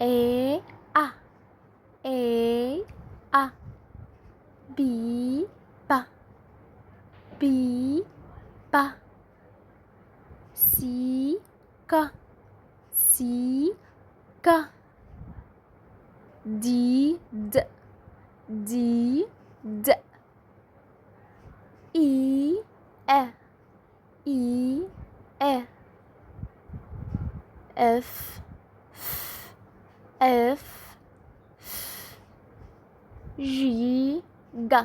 A A A A B B B B C C C C D D D D E E E E F F F G G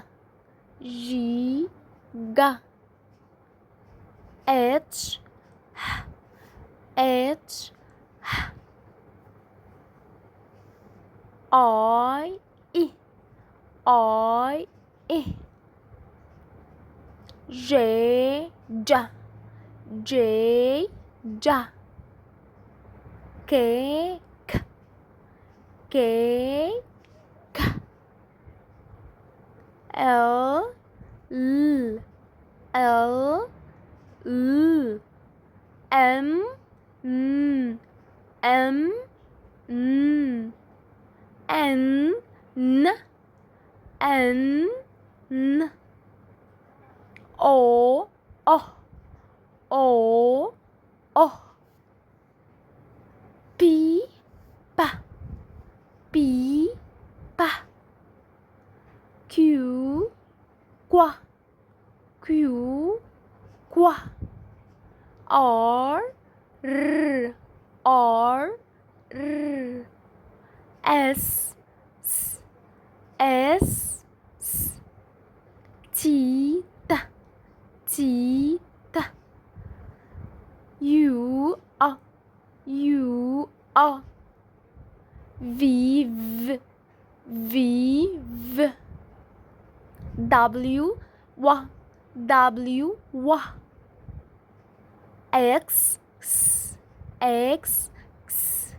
G G H H I I J J J J K K K K L L L L M M M M N N N N O O O O P P P P Q Q Q Q R R R R S S S S T T T T U A U A V V V V W W W W X X X X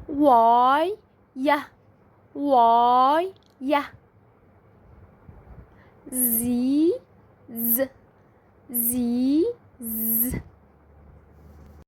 Y Y Y Y Z Z Z Z